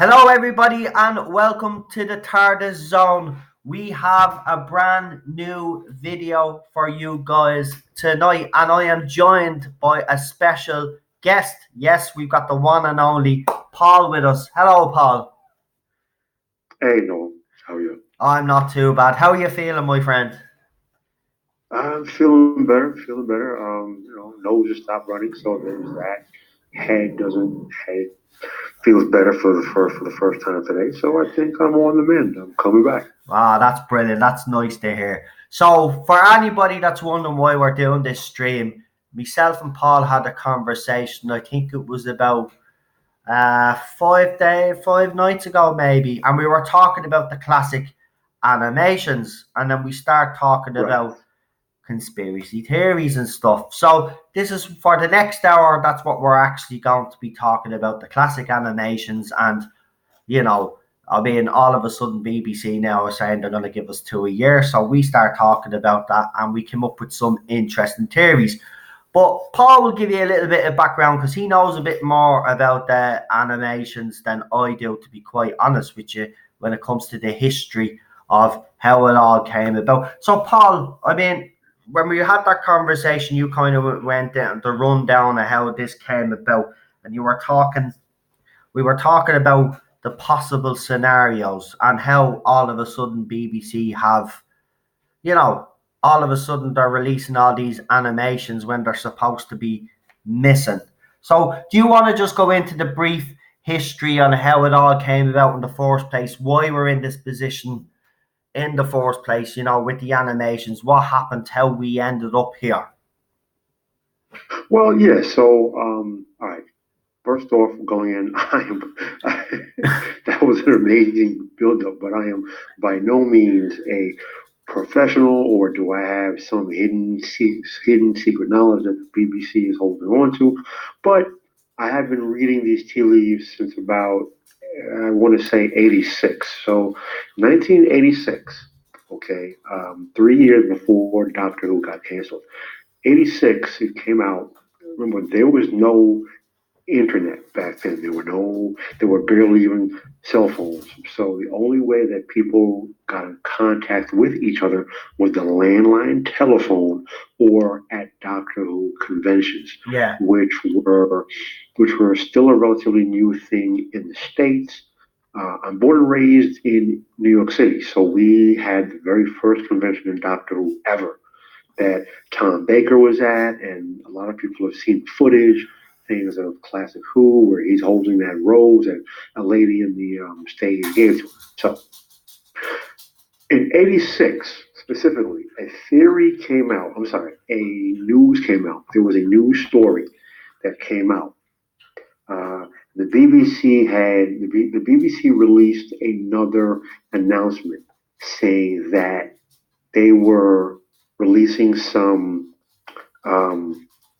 Hello, everybody, and welcome to the TARDIS Zone. We have a brand new video for you guys tonight, and I am joined by a special guest. Yes, we've got the one and only Paul with us. Hello, Paul. Hey, Noel, how are you? I'm not too bad. How are you feeling, my friend? I'm feeling better, feeling better. Nose just stopped running, so there's that. Head feels better for the first time today. So I think I'm on the mend. I'm coming back. Ah, that's brilliant. That's nice to hear. So, for anybody that's wondering why we're doing this stream, myself and Paul had a conversation. I think it was about 5 nights ago maybe, and we were talking about the classic animations, and then we start talking Right. about conspiracy theories and stuff. So this is for the next hour. That's what we're actually going to be talking about, the classic animations. And you know, I mean, all of a sudden BBC now are saying they're going to give us 2 a year, so we start talking about that, and we came up with some interesting theories. But Paul will give you a little bit of background because he knows a bit more about the animations than I do, to be quite honest with you, when it comes to the history of how it all came about. So, Paul, I mean, when we had that conversation, you kind of went down the rundown of how this came about, and we were talking about the possible scenarios and how all of a sudden BBC have, you know, all of a sudden they're releasing all these animations when they're supposed to be missing. So, do you want to just go into the brief history on how it all came about in the first place, why we're in this position in the first place, with the animations, what happened, how we ended up here? Well, yeah. So, all right. First off, going in, that was an amazing build-up, but I am by no means a professional, or do I have some hidden secret knowledge that the BBC is holding on to? But I have been reading these tea leaves since about, I want to say 86. So 1986, okay, 3 years before Doctor Who got canceled. 86, it came out. Remember, there was no internet back then. There were barely even cell phones. So the only way that people got in contact with each other was the landline telephone or at Doctor Who conventions, Yeah, which were which were still a relatively new thing in the States. I'm born and raised in New York City, so we had the very first convention in Doctor Who ever that Tom Baker was at, and a lot of people have seen footage, things of Classic Who, where he's holding that rose and a lady in the stage gave to him. So in '86, specifically, a theory came out. I'm sorry, a news came out. There was a news story that came out. Uh, the BBC released another announcement saying that they were releasing um,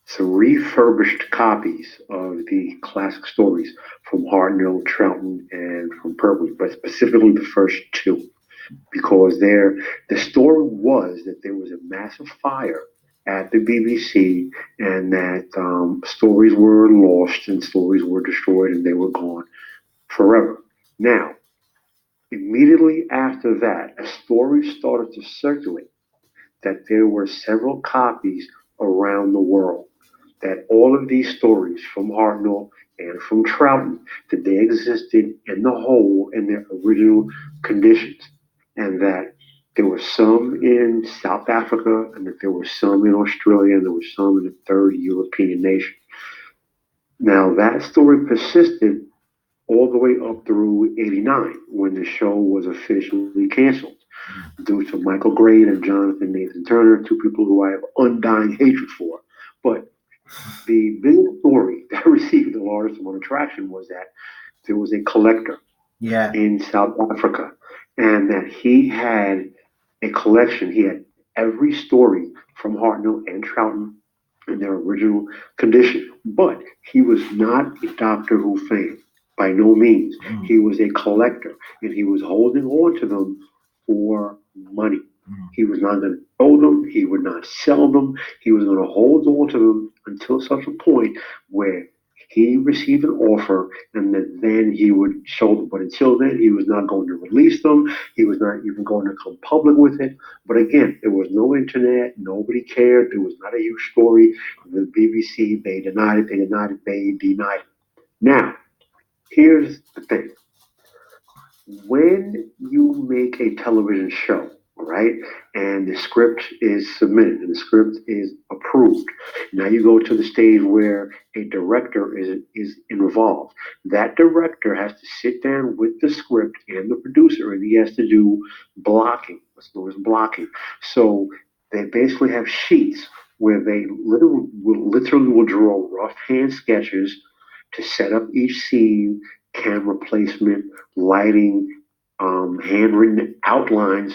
some refurbished copies of the classic stories from Hartnell, Troughton, and from Pertwee, but specifically the first two, because the story was that there was a massive fire at the BBC, and that stories were lost and stories were destroyed and they were gone forever. Now, immediately after that, a story started to circulate that there were several copies around the world, that all of these stories from Hartnell and from Troughton, that they existed in the whole in their original conditions, and that there were some in South Africa, and that there were some in Australia, and there were some in a third European nation. Now, that story persisted all the way up through '89 when the show was officially canceled due to Michael Grade and Jonathan Nathan Turner, two people who I have undying hatred for. But the big story that received the largest amount of traction was that there was a collector yeah, in South Africa, and that he had a collection. He had every story from Hartnell and Troughton in their original condition, but he was not a Doctor Who fan by no means. mm, He was a collector, and he was holding on to them for money. mm, He was not going to throw them. He would not sell them. He was going to hold on to them until such a point where He received an offer, and then he would show them. But until then, he was not going to release them. He was not even going to come public with it. But again, there was no internet. Nobody cared. There was not a huge story. The BBC, they denied it. They denied it. They denied it. Now, here's the thing: when you make a television show, right, and the script is submitted and the script is approved, now you go to the stage where a director is involved. That director has to sit down with the script and the producer, and he has to do blocking, what's known as blocking. So they basically have sheets where they literally will draw rough hand sketches to set up each scene, camera placement, lighting, handwritten outlines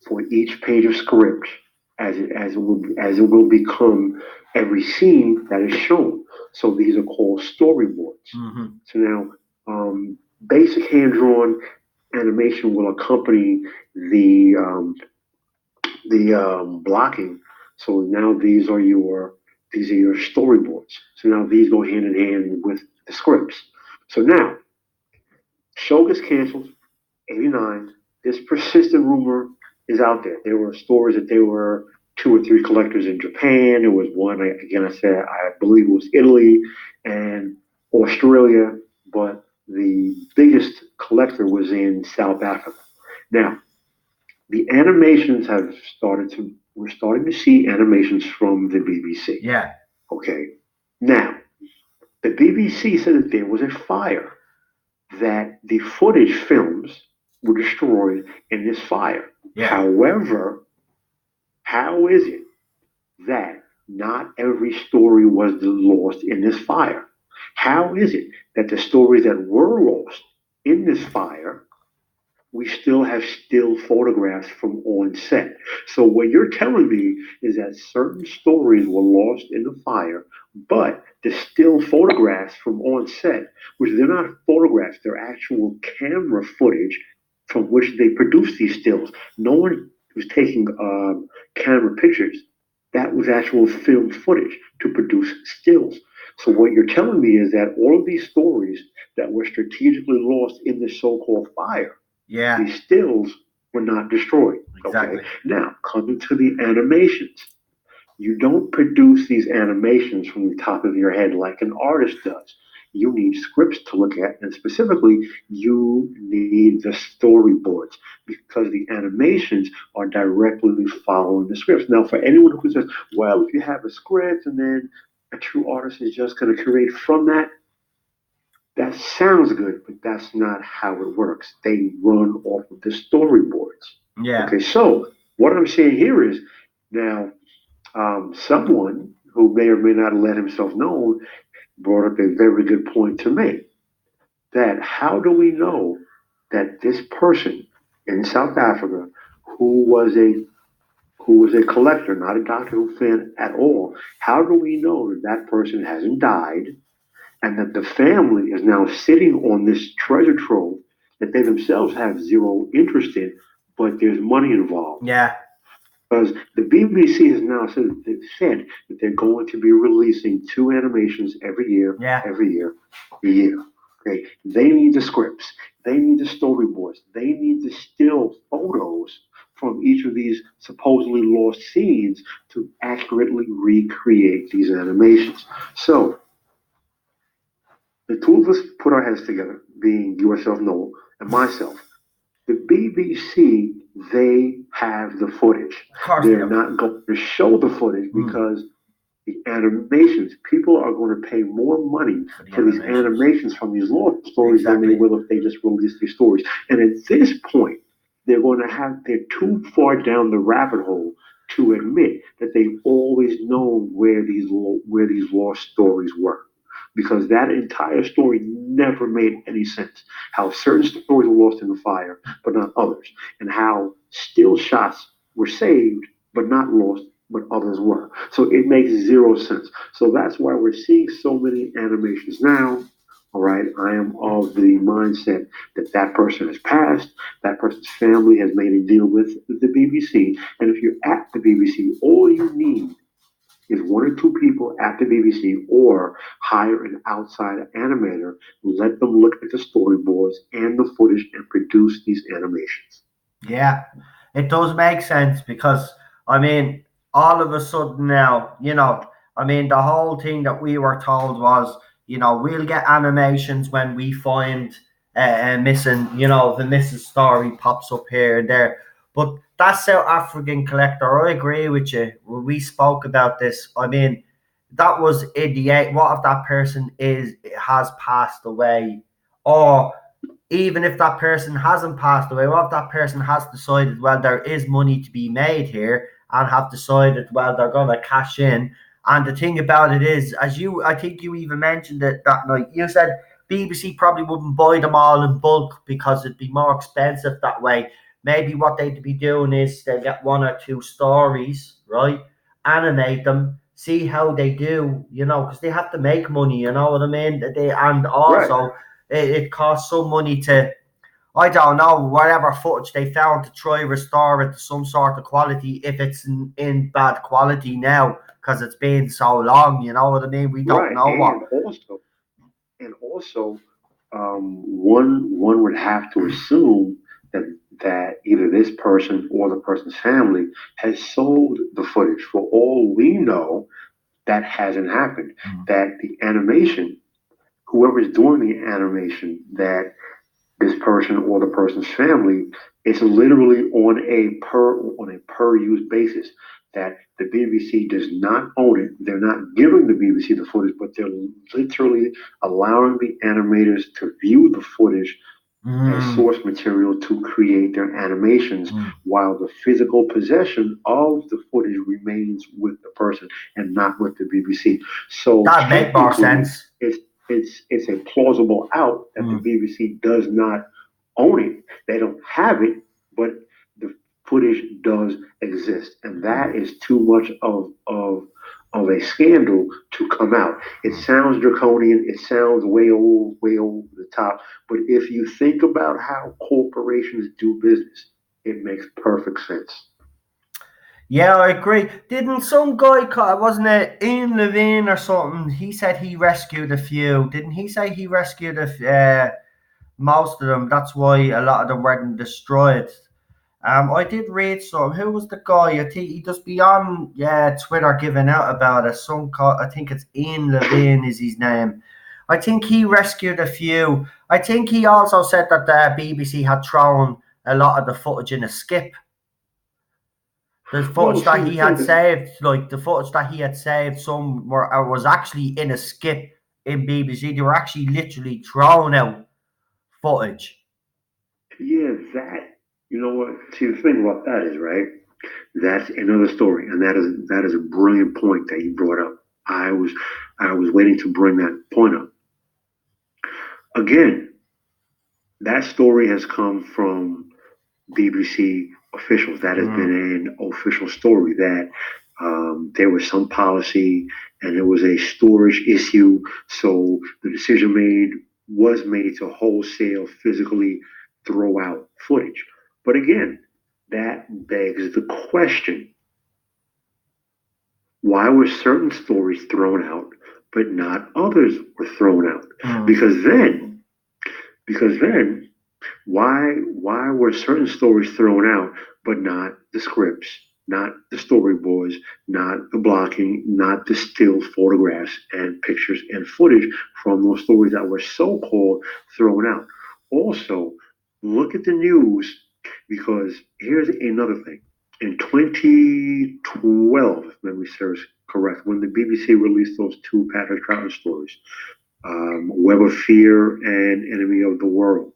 for each page of script as it will become every scene that is shown. So these are called storyboards. Mm-hmm. So now, basic hand drawn animation will accompany the blocking. So now these are your storyboards. So now these go hand in hand with the scripts. So now, show gets canceled. 89, this persistent rumor is out there. There were stories that there were two or three collectors in Japan. There was one, again, I believe it was Italy and Australia, but the biggest collector was in South Africa. Now, the animations we're starting to see animations from the BBC. Yeah. Okay. Now, the BBC said that there was a fire, that the footage films were destroyed in this fire. Yeah. However, how is it that not every story was lost in this fire? How is it that the stories that were lost in this fire, we still have still photographs from on set? So what you're telling me is that certain stories were lost in the fire, but there's still photographs from on set, which they're not photographs, they're actual camera footage from which they produced these stills. No one was taking camera pictures. That was actual film footage to produce stills. So what you're telling me is that all of these stories that were strategically lost in the so-called fire, Yeah. these stills were not destroyed. Exactly. Okay. Now, coming to the animations, you don't produce these animations from the top of your head like an artist does. You need scripts to look at, and specifically, you need the storyboards because the animations are directly following the scripts. Now, for anyone who says, well, if you have a script and then a true artist is just going to create from that, that sounds good, but that's not how it works. They run off of the storyboards. Yeah. Okay, so what I'm saying here is now someone who may or may not let himself know brought up a very good point to me. That how do we know that this person in South Africa who was a collector, not a Doctor Who fan at all, how do we know that that person hasn't died and that the family is now sitting on this treasure trove that they themselves have zero interest in, but there's money involved? Yeah. Because the BBC has now said that they're going to be releasing two animations Yeah. every year, a year. Okay, they need the scripts, they need the storyboards, they need the still photos from each of these supposedly lost scenes to accurately recreate these animations. So the two of us put our heads together, being yourself, Noel, and myself. The BBC, they have the footage. Of course they They're do. not going to show the footage Mm. because the animations, people are going to pay more money For the for these animations. animations from these lost stories than they Exactly. will if they just release these stories. And at this point, they're too far down the rabbit hole to admit that they've always known where these lost stories were, because that entire story never made any sense. How certain stories were lost in the fire, but not others, and how still shots were saved but not lost, but others were. So it makes zero sense. So that's why we're seeing so many animations now. All right, I am of the mindset that that person has passed. That person's family has made a deal with the BBC, and if you're at the BBC, all you need is one or two people at the BBC or hire an outside animator, let them look at the storyboards and the footage and produce these animations. Yeah, it does make sense because I mean, all of a sudden now, I mean, the whole thing that we were told was, we'll get animations when we find missing, the missing story pops up here and there. But that South African collector, I agree with you. When we spoke about this, I mean, that was in the eight. What if that person has passed away, or even if that person hasn't passed away, what if that person has decided, well, there is money to be made here, and have decided, well, they're going to cash in. And the thing about it is, I think you even mentioned it that night, you said BBC probably wouldn't buy them all in bulk because it'd be more expensive that way. Maybe what they'd be doing is they get one or two stories, right? Animate them, see how they do, because they have to make money, you know what I mean? And Right, also, it costs some money to, I don't know, whatever footage they found to try restore it to some sort of quality if it's in bad quality now because it's been so long, you know what I mean? We don't right, know what. and also, one would have to assume that either this person or the person's family has sold the footage. For all we know, that hasn't happened. Mm. That the animation, whoever's doing the animation, that this person or the person's family, it's literally on a per use basis. That the BBC does not own it. They're not giving the BBC the footage, but they're literally allowing the animators to view the footage as Mm. source material to create their animations, Mm. while the physical possession of the footage remains with the person and not with the BBC. So That'd make more technically, sense. it's a plausible out that the Mm. BBC does not own it. They don't have it, but the footage does exist, and that is too much of a scandal to come out. It Mm. sounds draconian. It sounds way over the top. But if you think about how corporations do business, it makes perfect sense. Yeah, I agree. Didn't some guy, wasn't it Ian Levine or something? He said he rescued a few. Didn't he say he rescued most of them? That's why a lot of them weren't destroyed. I did read some. Who was the guy? I think he just be on Twitter giving out about it. I think it's Ian Levine is his name. I think he rescued a few. I think he also said that the BBC had thrown a lot of the footage in a skip. The Well, footage see, that the he thing had that saved, like the footage that he had saved, some was actually in a skip in BBC. They were actually literally thrown out footage. yeah, that you know what? See, the thing about that is right. That's another story, and that is a brilliant point that you brought up. I was waiting to bring that point up. Again, that story has come from BBC officials. That has Mm. been an official story that there was some policy and there was a storage issue. So the decision was made to wholesale physically throw out footage. But again, that begs the question: why were certain stories thrown out, but not others were thrown out? Mm. Because then, because then why were certain stories thrown out but not the scripts, not the storyboards, not the blocking, not the still photographs and pictures and footage from those stories that were so called thrown out? Also, look at the news, because here's another thing. In 2012, if memory serves correct, when the BBC released those two Patrick Troughton stories, Web of Fear and Enemy of the World,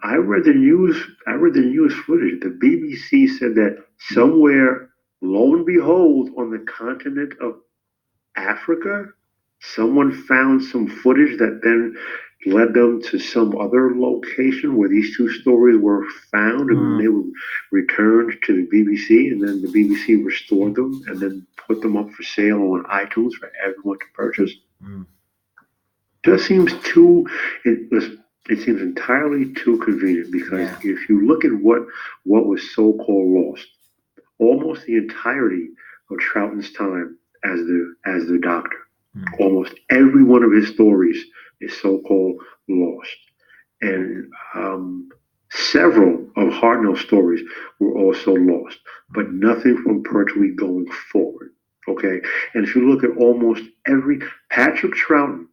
I read the news. I read the news footage. The BBC said that somewhere, lo and behold, on the continent of Africa, someone found some footage that then led them to some other location where these two stories were found, and then Mm. they were returned to the BBC, and then the BBC restored them and then put them up for sale on iTunes for everyone to purchase. Mm. Just seems too it seems entirely too convenient, because if you look at what was so called lost, almost the entirety of Troughton's time as the Doctor. Mm. Almost every one of his stories is so-called lost, and several of Hartnell's stories were also lost, but nothing from Pertwee going forward. Okay, and if you look at almost every Patrick Troughton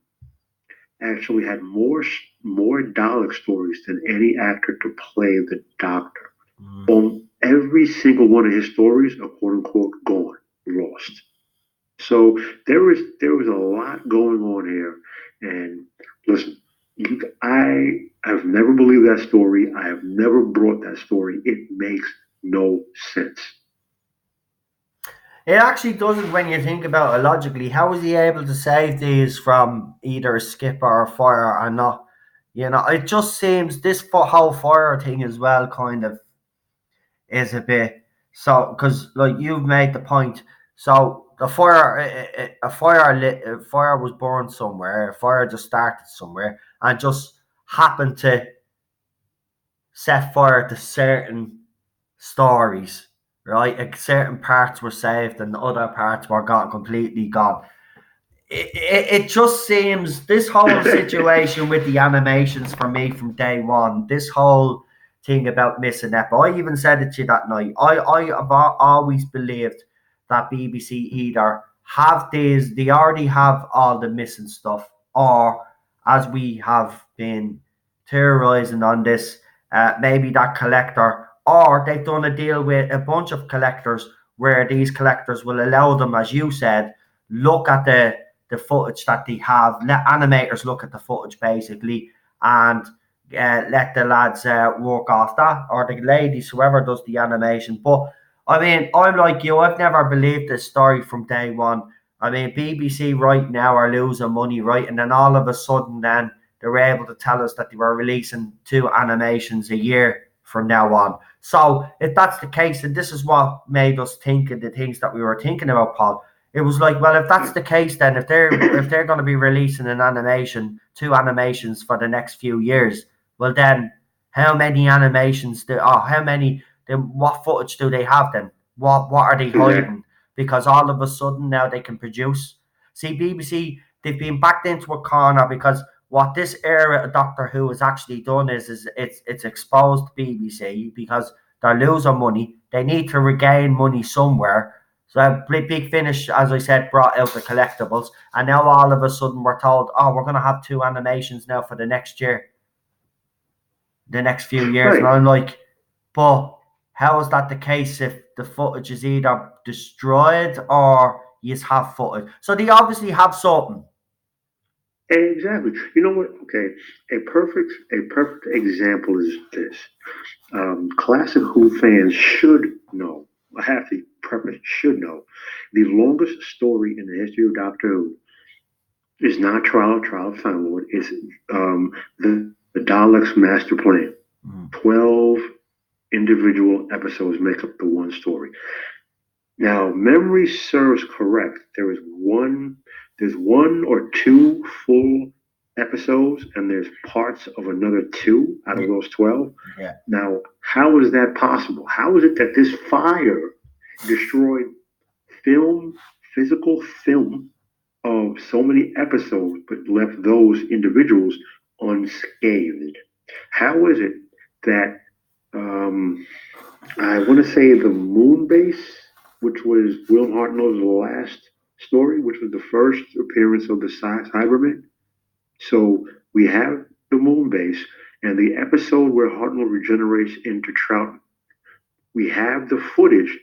actually had more Dalek stories than any actor to play the Doctor. Mm. On every single one of his stories are quote unquote gone, lost. So there was a lot going on here, and listen, I have never believed that story. I have never brought that story. It makes no sense. It actually doesn't when you think about it logically. How was he able to save these from either a skip or a fire or not? It just seems this whole fire thing as well kind of is a bit so because like you've made the point. So the fire, a fire was burned somewhere. A fire just started somewhere and just happened to set fire to certain stories, right? Like certain parts were saved and other parts were gone, completely gone. It just seems this whole situation with the animations for me from day one, this whole thing about missing Ep. I even said it to you that night. I have always believed that BBC either have these, they already have all the missing stuff, or as we have been theorizing on this, maybe that collector, or they've done a deal with a bunch of collectors where these collectors will allow them, as you said, look at the footage that they have. Let animators look at the footage basically, and let the lads work off that, or the ladies, whoever does the animation. But I mean, I'm like you. I've never believed this story from day one. I mean, BBC right now are losing money, right? And then all of a sudden, then they were able to tell us that they were releasing 2 animations a year from now on. So if that's the case, and this is what made us think of the things that we were thinking about, Paul, it was like, well, if that's the case, then if they're going to be releasing 2 animations for the next few years, well, then how many animations do? Oh, how many? Then what footage do they have? Then what are they Exactly. hiding? Because all of a sudden now they can produce. See, BBC, they've been backed into a corner because what this era of Doctor Who has actually done is it's exposed BBC because they're losing money. They need to regain money somewhere, so Big Finish, as I said, brought out the collectibles, and now all of a sudden we're told, oh, we're going to have 2 animations now for the next year, the next few years, and Right. I'm like, but how is that the case if the footage is either destroyed or you have footage? So they obviously have something. Exactly. You know what? Okay. A perfect example is this. Classic Who fans should know. I have to preface should know. The longest story in the history of Doctor Who is not Trial of Time Lord. It's the Daleks' Master Plan. Mm. 12 individual episodes make up the one story. Now, memory serves correct. There's one or two full episodes, and there's parts of another two out of Yeah, those 12. yeah, Now, how is that possible? How is it that this fire destroyed film, physical film of so many episodes, but left those individuals unscathed? How is it that um, I want to say the moon base, which was Will Hartnell's last story, which was the first appearance of the Cybermen. So we have the moon base and the episode where Hartnell regenerates into Trout. We have the footage,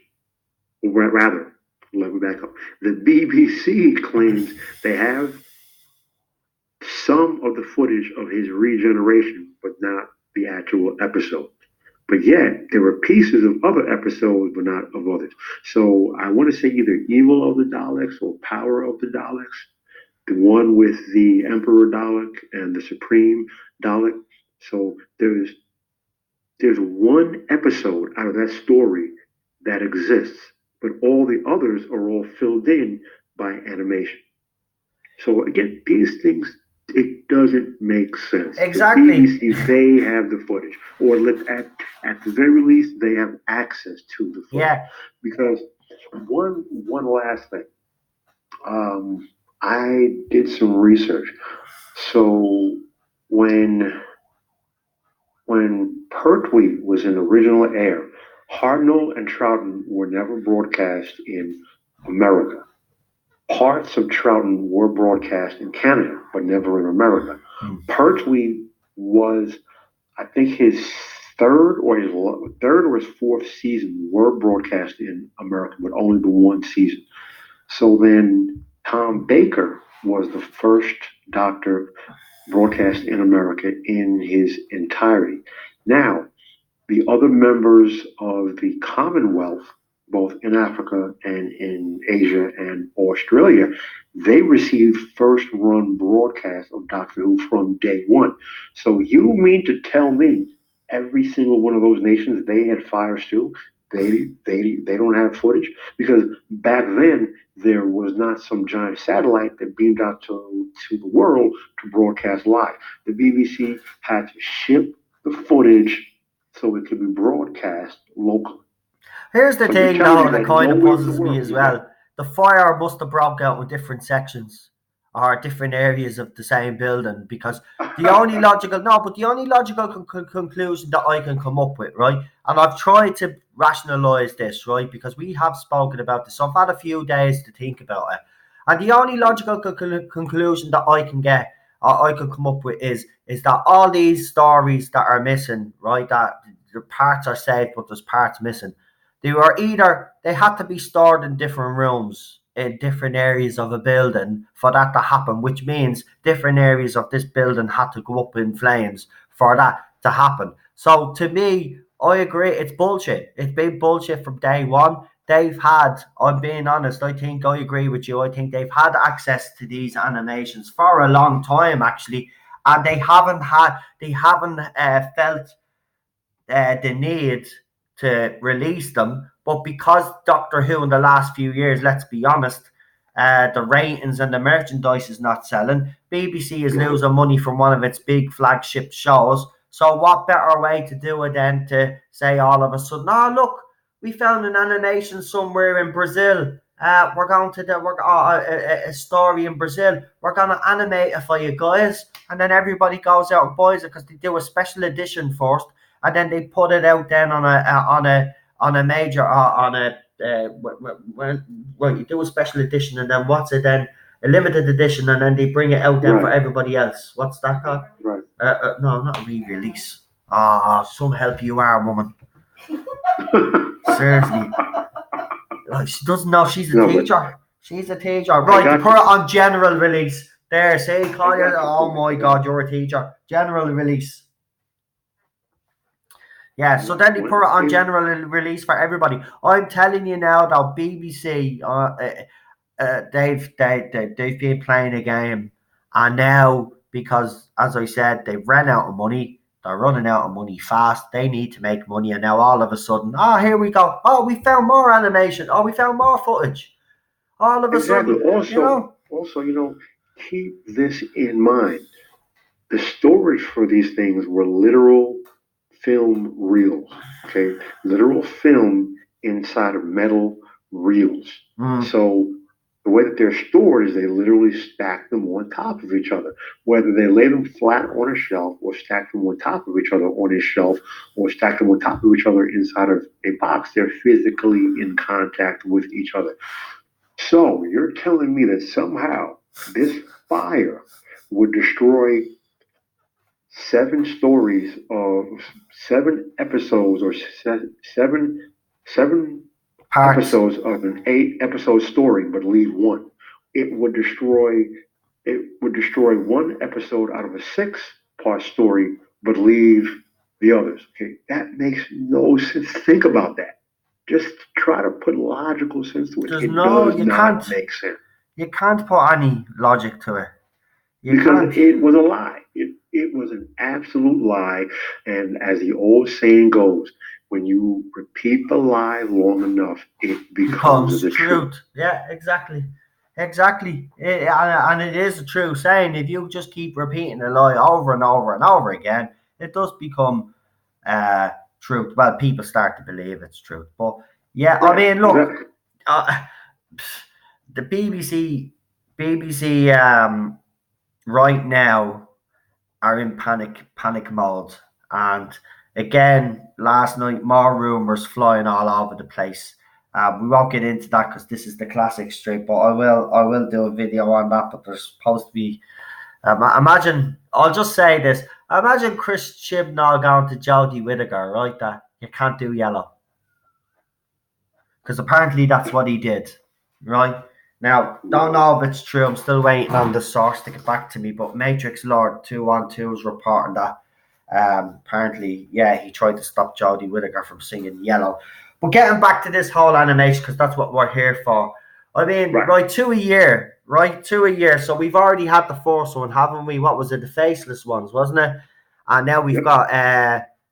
or rather, let me back up. The BBC claims they have some of the footage of his regeneration, but not the actual episode. But yet, there were pieces of other episodes, but not of others. So I want to say either Evil of the Daleks or Power of the Daleks, the one with the Emperor Dalek and the Supreme Dalek. So there's one episode out of that story that exists, but all the others are all filled in by animation. So again, these things, it doesn't make sense. The exactly. BBC, they have the footage, or at the very least, they have access to the footage Yeah, because One last thing. Um, I did some research. So when Pertwee was in original air, Hartnell and Troughton were never broadcast in America. Parts of Troughton were broadcast in Canada, but never in America. Hmm. Pertwee was, I think, his third or his fourth season were broadcast in America, but only the one season. So then Tom Baker was the first Doctor broadcast in America in his entirety. Now, the other members of the Commonwealth, both in Africa and in Asia and Australia, they received first run broadcasts of Doctor Who from day one. So you mean to tell me every single one of those nations they had fires too? They don't have footage because back then there was not some giant satellite that beamed out to the world to broadcast live. The BBC had to ship the footage so it could be broadcast locally. Here's the So you're thing, telling though, me that that kind of nowhere in the puzzles me world as you have. well. The fire must have broke out in different sections or different areas of the same building because the only logical conclusion that I can come up with, right? And I've tried to rationalize this, right? Because we have spoken about this. So I've had a few days to think about it. And the only logical conclusion that I can get, I can come up with is that all these stories that are missing, right? That the parts are safe, but there's parts missing, they had to be stored in different rooms in different areas of a building for that to happen, which means different areas of this building had to go up in flames for that to happen. So to me, I agree, it's bullshit. It's been bullshit from day one. I'm being honest, I agree with you. I think they've had access to these animations for a long time actually, and they haven't felt the need to release them. But because Doctor Who in the last few years, let's be honest, the ratings and the merchandise is not selling. BBC is Right, losing money from one of its big flagship shows. So what better way to do it than to say all of a sudden, oh look, we found an animation somewhere in Brazil. We're going to do a story in Brazil. We're going to animate it for you guys, and then everybody goes out and buys it because they do a special edition first, and then they put it out then on a major on a well, you do a special edition, and then what's it then, a limited edition, and then they bring it out then for right, everybody else. What's that called? right. No, not a re-release. Some help you are, woman. Seriously, she doesn't know she's a No, but teacher. She's a teacher. I Right, they got put you. it on general release. There, say, I Collier. got your Oh point. my Yeah, God, you're a teacher. General release. Yeah, so yeah. then they When put it on it, general release for everybody. I'm telling you now, though, BBC, they've been playing a game, and now because, as I said, they've ran out of money. They're running out of money fast. They need to make money, and now all of a sudden, here we go. Oh, we found more animation. Oh, we found more footage. All of a exactly. sudden, you Also, know. keep this in mind. The storage for these things were literal film reels. Okay, literal film inside of metal reels. Mm, So the way that they're stored is they literally stack them on top of each other. Whether they lay them flat on a shelf or stack them on top of each other on a shelf or stack them on top of each other inside of a box, they're physically in contact with each other. So you're telling me that somehow this fire would destroy seven stories of seven episodes or seven parts. episodes of an 8 episode story, but leave one. It would destroy one episode out of a 6 part story, but leave the others. Okay, that makes no sense. Think about that. Just try to put logical sense to it. There's It no, does not make sense you can't put any logic to it. You because can't. it was a lie. It was an absolute lie. And as the old saying goes, when you repeat the lie long enough, it becomes Becomes the truth. truth. Yeah, exactly. Exactly. And it is a true saying. If you just keep repeating a lie over and over and over again, it does become truth. Well, people start to believe it's truth. But yeah, I Right, mean, look, exactly. uh, the BBC right now are in panic mode, and again last night more rumors flying all over the place. We won't get into that because this is the classic straight, but I will do a video on that. But there's supposed to be imagine. I'll just say this. Imagine Chris Chibnall going to Jodie Whittaker, right? That you can't do yellow because apparently that's what he did, right? Now, don't know if it's true. I'm still waiting on the source to get back to me. But Matrix Lord 212 is reporting that apparently, yeah, he tried to stop Jodie Whittaker from singing Yellow. But getting back to this whole animation, because that's what we're here for. I mean, right, two a year, right? Two a year. So we've already had the first one, haven't we? What was it? The Faceless ones, wasn't it? And now we've got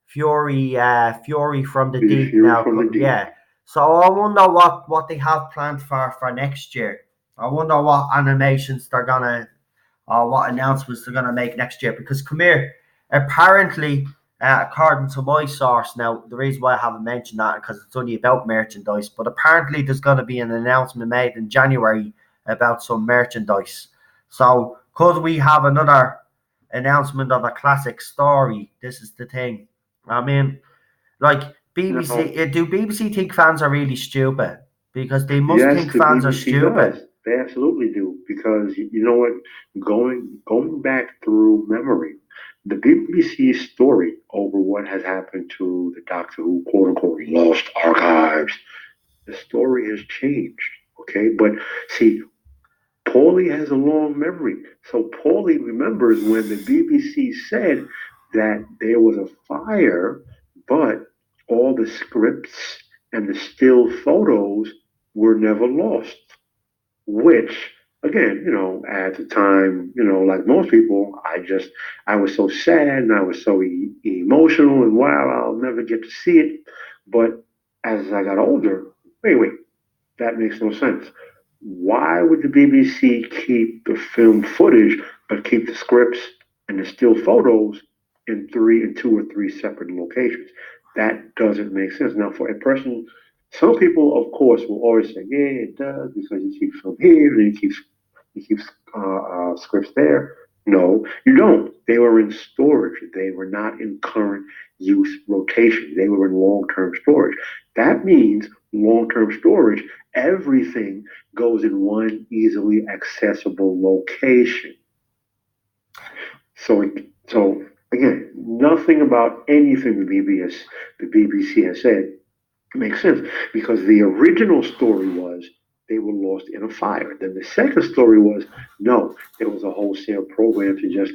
Fury from the Deep now. Yeah. So I wonder what they have planned for next year. I wonder what animations they're gonna or what announcements they're gonna make next year. Because come here, apparently, according to my source, now the reason why I haven't mentioned that because it's only about merchandise, but apparently there's gonna be an announcement made in January about some merchandise. So could we have another announcement of a classic story? This is the thing. I mean, like BBC, do BBC think fans are really stupid? Because they must think fans are stupid. Does. They absolutely do. Because you know what? Going back through memory, the BBC story over what has happened to the Doctor Who quote unquote lost archives, the story has changed. Okay, but see, Paulie has a long memory. So Paulie remembers when the BBC said that there was a fire, but all the scripts and the still photos were never lost. Which, again, at the time, like most people, I was so sad and I was so emotional and wow, I'll never get to see it. But as I got older, wait, that makes no sense. Why would the BBC keep the film footage but keep the scripts and the still photos in two or three separate locations? That doesn't make sense. Now, for a person, some people, of course, will always say, "Yeah, it does," because you keep film here and you keep scripts there. No, you don't. They were in storage. They were not in current use rotation. They were in long-term storage. That means long-term storage, everything goes in one easily accessible location. So again, nothing about anything the BBC has said makes sense because the original story was they were lost in a fire. Then the second story was no, there was a wholesale program to just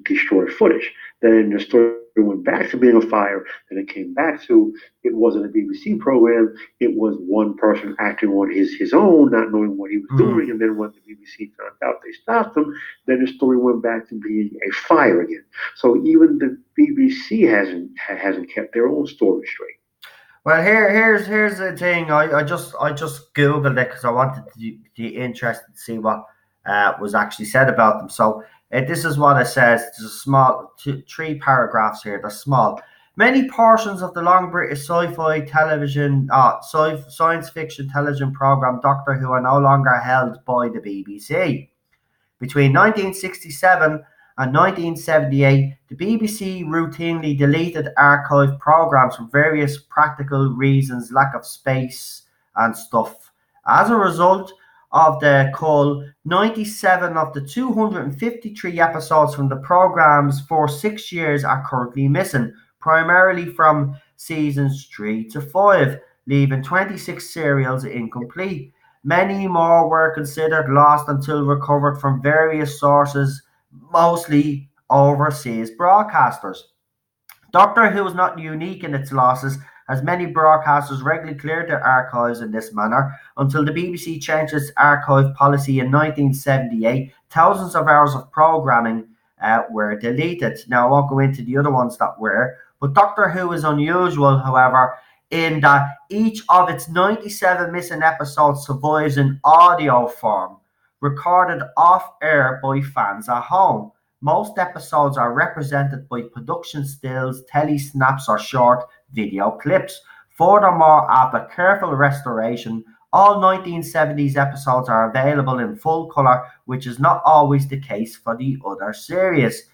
destroy footage. Then the story went back to being a fire. Then it came back to it wasn't a BBC program. It was one person acting on his own, not knowing what he was doing. And then when the BBC found out, they stopped him. Then the story went back to being a fire again. So even the BBC hasn't kept their own story straight. Well, here's the thing. I just googled it because I wanted to be interested to see what was actually said about them. So this is what it says. There's a small three paragraphs here. They're small. Many portions of the long British sci-fi television, science fiction television program Doctor Who are no longer held by the BBC. Between 1967 and 1978, the BBC routinely deleted archived programs for various practical reasons, lack of space and stuff. As a result of the cull, 97 of the 253 episodes from the programs for 6 years are currently missing, primarily from seasons 3 to 5, leaving 26 serials incomplete. Many more were considered lost until recovered from various sources, mostly overseas broadcasters. Doctor Who is not unique in its losses, as many broadcasters regularly cleared their archives in this manner. Until the BBC changed its archive policy in 1978, thousands of hours of programming were deleted. Now, I won't go into the other ones that were, but Doctor Who is unusual, however, in that each of its 97 missing episodes survives in audio form, recorded off air by fans at home. Most episodes are represented by production stills, telesnaps, or short video clips. Furthermore, after careful restoration, all 1970s episodes are available in full colour, which is not always the case for the other series.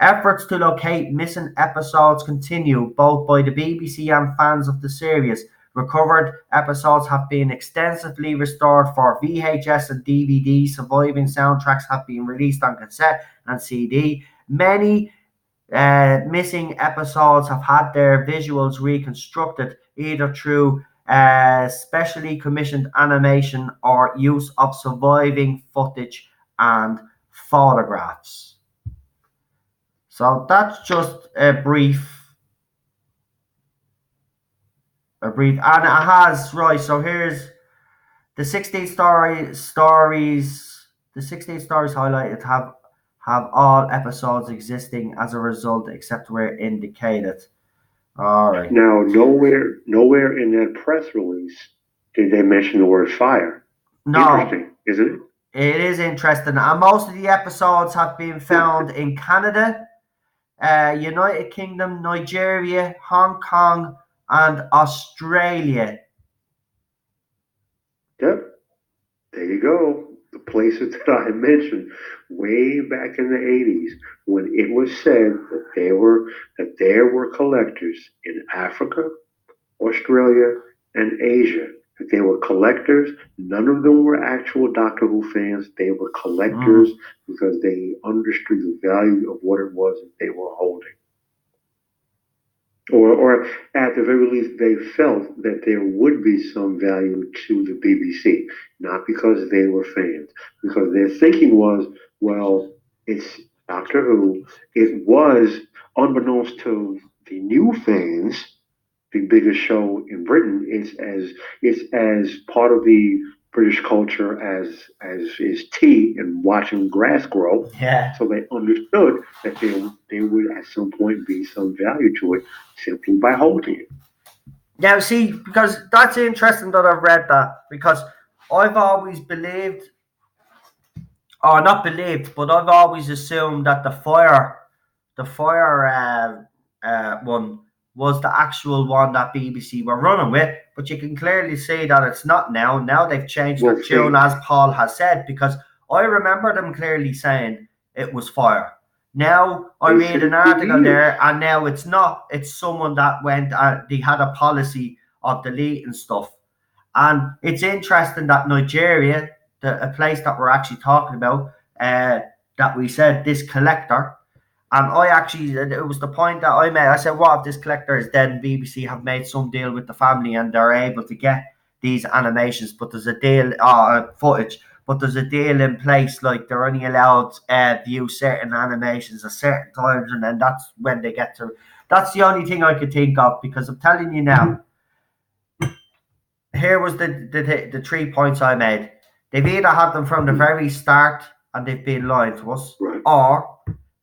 Efforts to locate missing episodes continue, both by the BBC and fans of the series. Recovered episodes have been extensively restored for VHS and DVD. Surviving soundtracks have been released on cassette and CD. Many missing episodes have had their visuals reconstructed either through specially commissioned animation or use of surviving footage and photographs. So that's just and it has right. So here's the 16 stories. The 16 stories highlighted have all episodes existing as a result, except where indicated. All right. Now, nowhere in that press release did they mention the word fire. No, Interesting, isn't it? it is interesting, and most of the episodes have been found in Canada, United Kingdom, Nigeria, Hong Kong, and Australia. Yep, there you go. The places that I mentioned way back in the 80s when it was said that there were collectors in Africa, Australia, and Asia. That they were collectors. None of them were actual Doctor Who fans. They were collectors Mm. because they understood the value of what it was that they were holding. Or at the very least, they felt that there would be some value to the BBC, not because they were fans, because their thinking was, well, it's Doctor Who. It was, unbeknownst to the new fans, the biggest show in Britain. It's as part of the British culture as is tea and watching grass grow. Yeah. So they understood that there would at some point be some value to it simply by holding it. Now, see, because that's interesting that I've read that because I've always believed, or not believed, but I've always assumed that the fire one was the actual one that BBC were running with. But you can clearly see that it's not now. Now they've changed Well, their tune, see, as Paul has said, because I remember them clearly saying it was fire. Now I they read said an it for article years. there, and now it's not. It's someone that went. They had a policy of deleting stuff, and it's interesting that Nigeria, a place that we're actually talking about, that we said this collector, and I actually, it was the point that I made. I said, what if this collector is dead and BBC have made some deal with the family and they're able to get these animations, but there's a deal, footage, but there's a deal in place, like they're only allowed view certain animations at certain times, and then that's when they get to. That's the only thing I could think of because I'm telling you now, here was the 3 points I made. They've either had them from the very start and they've been lying to us, Right, or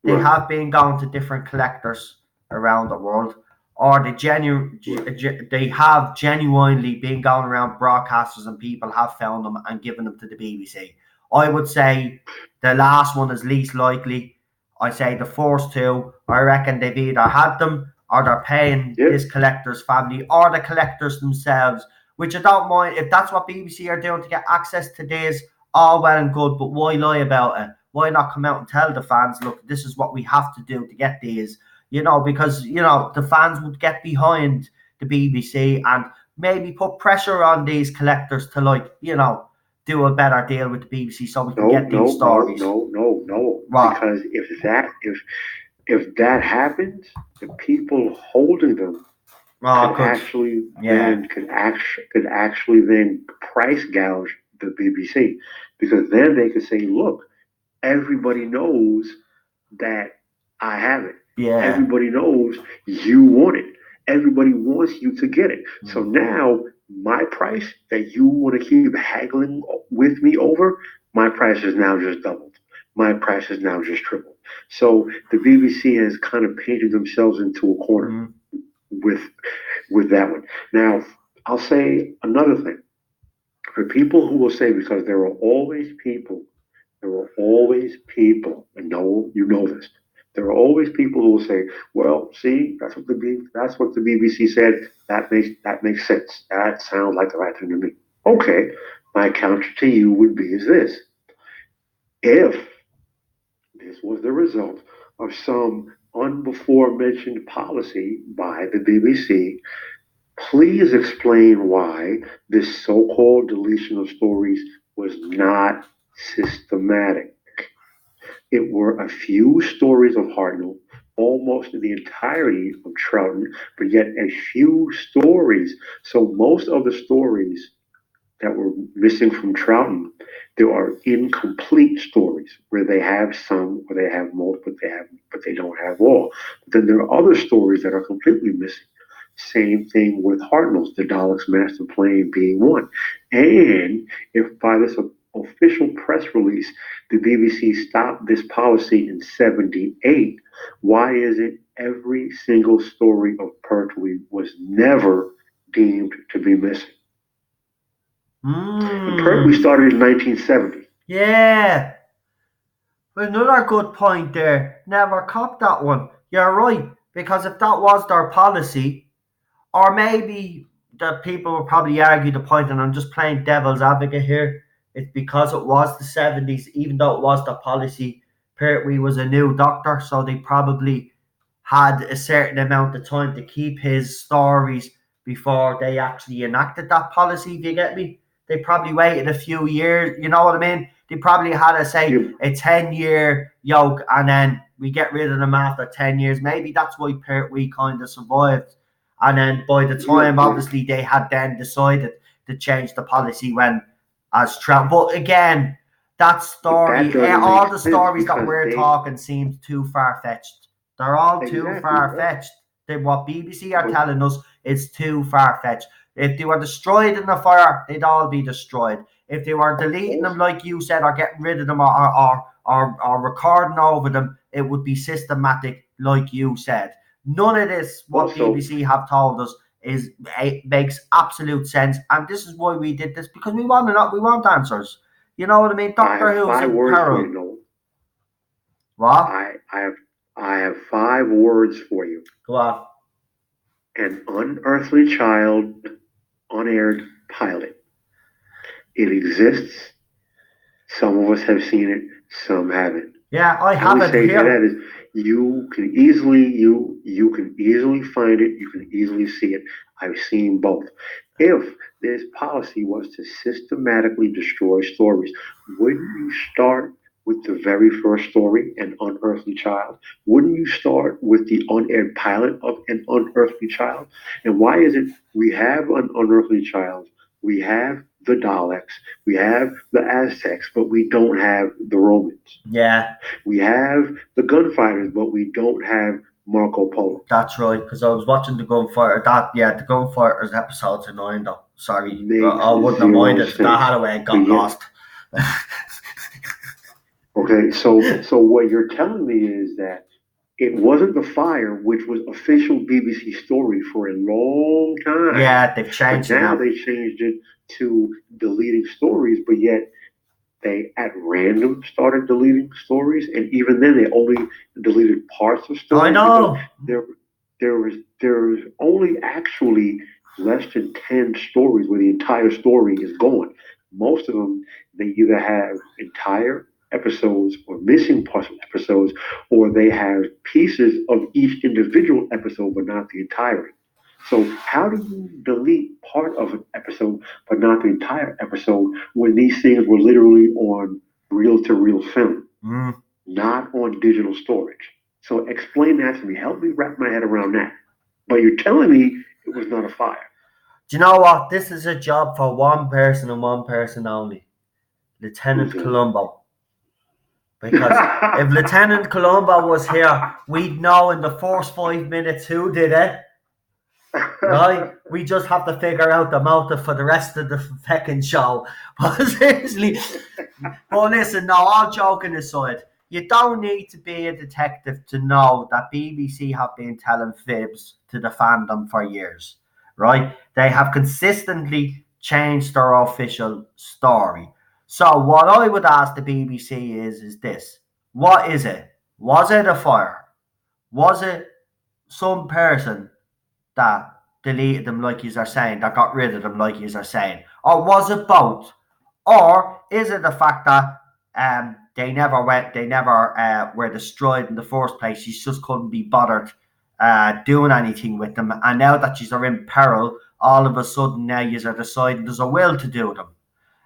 they right, have been going to different collectors around the world, or right. they have genuinely been going around broadcasters and people have found them and given them to the BBC. I would say the last one is least likely. I say the first two, I reckon they've either had them or they're paying Yeah. this collector's family or the collectors themselves, which I don't mind. If that's what BBC are doing to get access to these, all well and good, but why lie about it? Why not come out and tell the fans, look, this is what we have to do to get these? Because the fans would get behind the BBC and maybe put pressure on these collectors to do a better deal with the BBC so we can No, get these no, no, stories. no, no, no. What? Because if that happens, the people holding them Oh, good. Yeah. could actually then price gouge the BBC, because then they could say, look, everybody knows that I have it. Yeah. Everybody knows you want it. Everybody wants you to get it. So Mm. now my price that you want to keep haggling with me over, my price is now just doubled. My price is now just tripled. So the BBC has kind of painted themselves into a corner Mm. with with that one. Now, I'll say another thing. For people who will say, because there are always people, and no, you know this, There are always people who will say, "Well, see, that's what the BBC said. That makes sense. That sounds like the right thing to me." Okay, my counter to you would be is this: if this was the result of some unbefore mentioned policy by the BBC, please explain why this so-called deletion of stories was not systematic. It were a few stories of Hartnell, almost the entirety of Troughton, but yet a few stories. So most of the stories that were missing from Troughton, there are incomplete stories where they have some or they have most, but they don't have all. But then there are other stories that are completely missing. Same thing with Hartnell's, the Daleks Master Plan being one. And if by this official press release the BBC stopped this policy in '78, why is it every single story of Pertwee was never deemed to be missing? And Pertwee Mm. started in 1970. Yeah. Another good point there. Never copped that one. You're right. Because if that was their policy, or maybe the people will probably argue the point, and I'm just playing devil's advocate here. It's because it was the 70s, even though it was the policy. Pertwee was a new doctor, so they probably had a certain amount of time to keep his stories before they actually enacted that policy. Do you get me? They probably waited a few years. You know what I mean? They probably had to say You, a 10-year yoke, and then we get rid of them after 10 years. Maybe that's why Pertwee kind of survived. And then by the you're time, right. obviously, they had then decided to change the policy when as Trump. But again, that But that story, doesn't make all the sense stories that because we're they talking seem too far fetched. They're all too exactly far right. fetched. What BBC are But telling us is too far fetched. If they were destroyed in the fire, they'd all be destroyed. If they were deleting them, also, like you said, or getting rid of them, or recording over them, it would be systematic, like you said. None of this, what also, BBC have told us, is it makes absolute sense, and this is why we did this because we want answers. You know what I mean? I Doctor have Who's five in words for you, peril. Noel. What? I have 5 words for you. Go on. An unearthly child, unaired pilot. It exists. Some of us have seen it. Some haven't. Yeah, I I would have it say to that here. is you can easily find it. You can easily see it. I've seen both. If this policy was to systematically destroy stories, wouldn't you start with the very first story, An Unearthly Child? Wouldn't you start with the unaired pilot of An Unearthly Child? And why is it we have an unearthly child? We have the Daleks, we have the Aztecs, but we don't have the Romans. Yeah, We have the gunfighters, but we don't have Marco Polo. that's right. Because I was watching the gunfighter. The gunfighters episode's annoying though. Sorry, Makes I wouldn't have zero minded if that sense. had away and But got yet, lost. okay, so what you're telling me is that it wasn't the fire, which was official BBC story for a long time, Yeah, they've but changed it now now. they changed it to deleting stories. But yet they at random started deleting stories, and even then they only deleted parts of I stories because know. there there was only actually less than 10 stories where the entire story is gone. Most of them they either have entire episodes or missing parts of episodes, or they have pieces of each individual episode but not the entirety. So how do you delete part of an episode but not the entire episode when these things were literally on reel to reel film, Mm. not on digital storage? So explain that to me. Help me wrap my head around that. But you're telling me it was not a fire. Do you know what? This is a job for one person and one person only. Who's Lieutenant that? Columbo. Because if Lieutenant Columbo was here, we'd know in the first 5 minutes who did it. Right? We just have to figure out the motive for the rest of the fucking show. But seriously, but listen, no, all joking aside, you don't need to be a detective to know that BBC have been telling fibs to the fandom for years, right? They have consistently changed their official story. So what I would ask the BBC is this: what is it? Was it a fire? Was it some person that deleted them, like you are saying, that got rid of them, like you are saying? Or was it both? Or is it the fact that they never were destroyed in the first place? She just couldn't be bothered doing anything with them. And now that she's are in peril, all of a sudden now you are deciding there's a will to do them.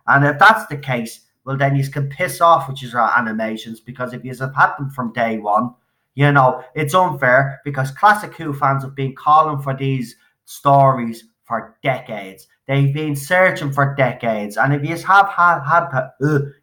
And if that's the case, well, then you can piss off with your animations, because if you have had them from day one, it's unfair, because Classic Who fans have been calling for these stories for decades. They've been searching for decades, and if you have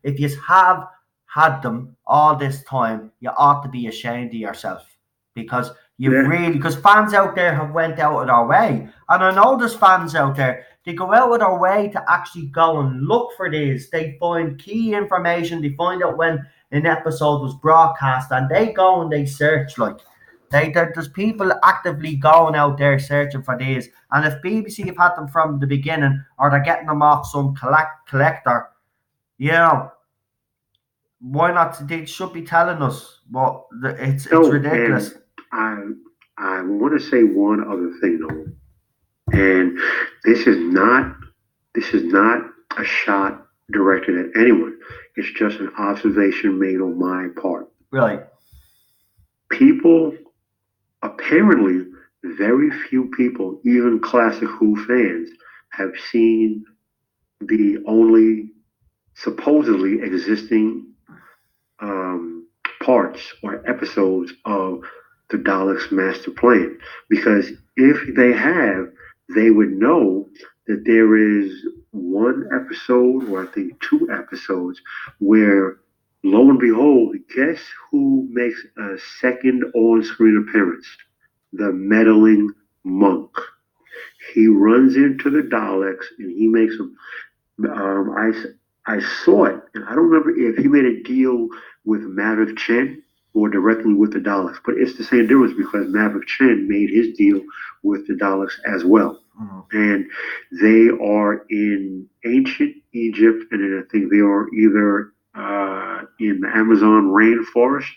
if you have had them all this time, you ought to be ashamed of yourself, because you've Yeah. really, because fans out there have went out of their way, and I know there's fans out there, they go out of their way to actually go and look for these. They find key information. They find out when an episode was broadcast, and they go and they search. Like there's people actively going out there searching for these. And if BBC have had them from the beginning, or they're getting them off some collector, you know, why not? They should be telling us. But it's No, and ridiculous. I I want to say one other thing though, and this is not this is not a shot directed at anyone. It's just an observation made on my part. Right. People apparently very few people, even classic Who fans, have seen the only supposedly existing parts or episodes of the Daleks' master plan. Because if they have, they would know that there is one episode, or I think two episodes, where lo and behold, guess who makes a second on screen appearance? The meddling monk. He runs into the Daleks and he makes a I saw it, and I don't remember if he made a deal with Maverick Chen or directly with the Daleks, but it's the same difference because Maverick Chen made his deal with the Daleks as well. Mhm. And they are in ancient Egypt, and then I think they are either in the Amazon rainforest.